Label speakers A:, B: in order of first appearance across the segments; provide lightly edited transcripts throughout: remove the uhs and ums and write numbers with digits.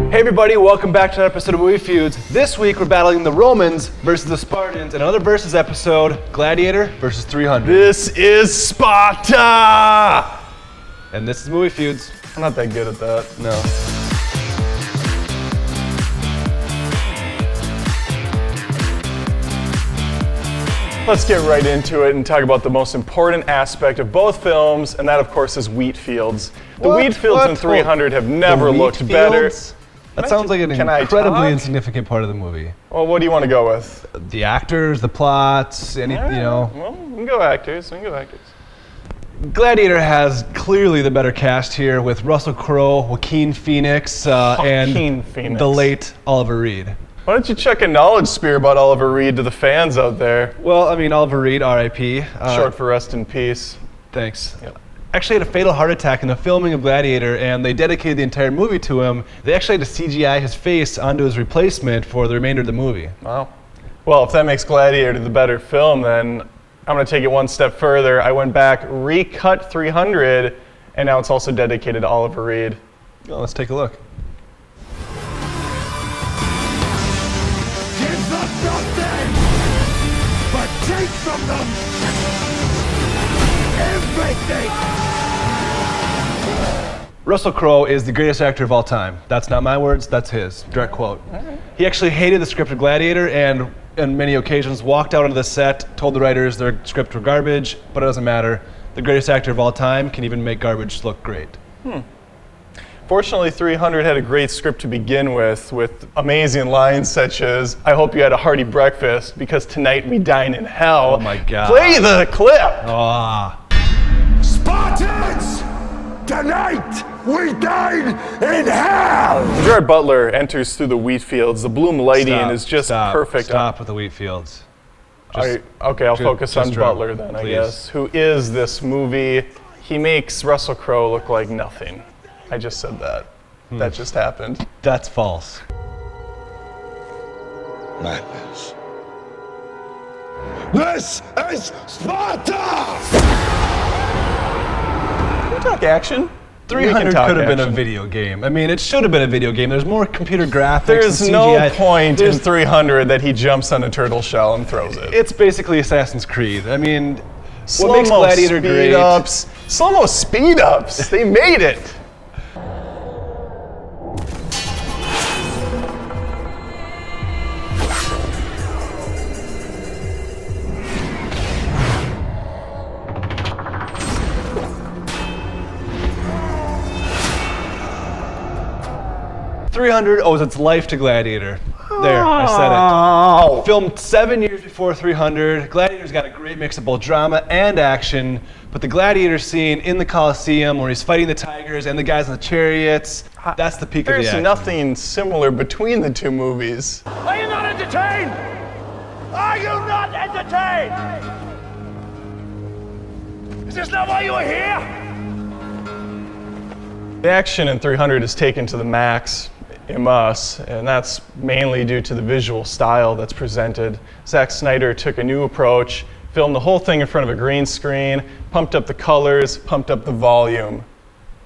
A: Hey everybody, welcome back to another episode of Movie Feuds. This week we're battling the Romans versus the Spartans in another versus episode, Gladiator versus 300.
B: This is Sparta!
A: And this is Movie Feuds.
B: I'm not that good at that.
A: No.
B: Let's get right into it and talk about the most important aspect of both films, and that of course is wheat fields. The wheat fields in 300 have never looked better.
A: That sounds like an incredibly insignificant part of the movie.
B: Well, what do you want to go with?
A: The actors, the plots, you know.
B: Well, we can go actors.
A: Gladiator has clearly the better cast here with Russell Crowe, Joaquin Phoenix, and the late Oliver Reed.
B: Why don't you chuck a knowledge spear about Oliver Reed to the fans out there?
A: Well, I mean, Oliver Reed, R.I.P.
B: Short for rest in peace.
A: Thanks.
B: Yep.
A: Actually had a fatal heart attack in the filming of Gladiator, and they dedicated the entire movie to him. They actually had to CGI his face onto his replacement for the remainder of the movie.
B: Wow. Well, if that makes Gladiator the better film, then I'm going to take it one step further. I went back, recut 300, and now it's also dedicated to Oliver Reed.
A: Well, let's take a look.
C: Give them nothing, but take from them everything.
A: Russell Crowe is the greatest actor of all time. That's not my words, that's his. Direct quote. He actually hated the script of Gladiator and on many occasions walked out onto the set, told the writers their script were garbage, but it doesn't matter. The greatest actor of all time can even make garbage look great.
B: Fortunately, 300 had a great script to begin with amazing lines such as, "I hope you had a hearty breakfast, because tonight we dine in hell."
A: Oh my God.
B: Play the clip!
A: Ah.
C: Spartans, tonight we dine in hell.
B: Gerard Butler enters through the wheat fields. The bloom lighting is just perfect.
A: Stop with the wheat fields.
B: Okay, I'll focus on Butler then, please. I guess. Who is this movie? He makes Russell Crowe look like nothing. I just said that. That just happened.
A: That's false.
C: Madness. This is Sparta!
B: Can we talk action?
A: 300 could have been a video game. I mean, it should have been a video game. There's more computer graphics.
B: There's
A: and
B: no
A: CGI.
B: point in 300 that he jumps on a turtle shell and throws it.
A: It's basically Assassin's Creed. I mean,
B: Slow-mo
A: what makes Gladiator great?
B: Slow-mo speed-ups. They made it.
A: .300 owes its life to Gladiator. There, I said it. Filmed 7 years before 300, Gladiator's got a great mix of both drama and action, but the Gladiator scene in the Colosseum where he's fighting the tigers and the guys in the chariots, that's the peak of the action.
B: There's nothing similar between the two movies.
C: Are you not entertained? Are you not entertained? Is this not why you are here?
B: The action in 300 is taken to the max in us, and that's mainly due to the visual style that's presented. Zack Snyder took a new approach, filmed the whole thing in front of a green screen, pumped up the colors, pumped up the volume.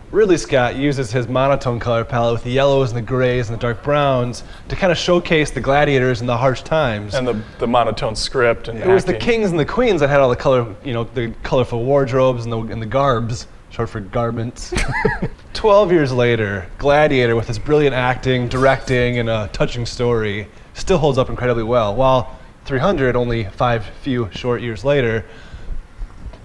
A: Ridley Scott uses his monotone color palette with the yellows and the grays and the dark browns to kind of showcase the gladiators in the harsh times.
B: And the monotone script and
A: it was the kings and the queens that had all the color, the colorful wardrobes and the garbs, short for garments. 12 years later, Gladiator, with its brilliant acting, directing, and a touching story, still holds up incredibly well, while 300, only few short years later,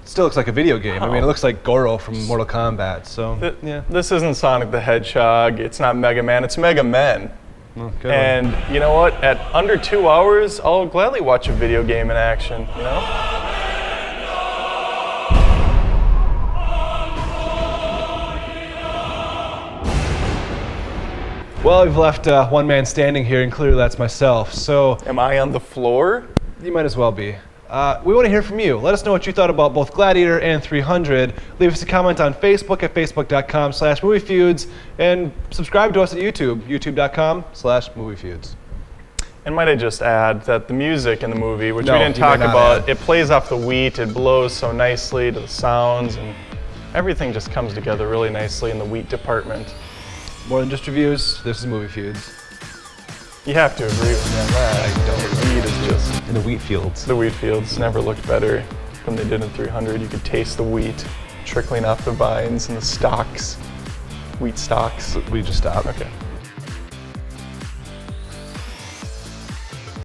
A: still looks like a video game. I mean, it looks like Goro from Mortal Kombat, so, yeah.
B: This isn't Sonic the Hedgehog, it's not Mega Man, it's Mega Men.
A: Oh, good
B: and
A: one.
B: You know what? At under 2 hours, I'll gladly watch a video game in action, you know?
A: Well, we've left one man standing here, and clearly that's myself, so...
B: Am I on the floor?
A: You might as well be. We want to hear from you. Let us know what you thought about both Gladiator and 300. Leave us a comment on Facebook at facebook.com/moviefeuds, and subscribe to us at YouTube, youtube.com/moviefeuds.
B: And might I just add that the music in the movie, which we didn't talk about, it plays off the wheat, it blows so nicely to the sounds, and everything just comes together really nicely in the wheat department.
A: More than just reviews, this is movie Feuds.
B: You have to agree with me on that. The wheat is just,
A: In the wheat fields.
B: the wheat fields never looked better than they did in 300. You could taste the wheat trickling off the vines and the stalks, wheat stalks.
A: We just stopped.
B: Okay.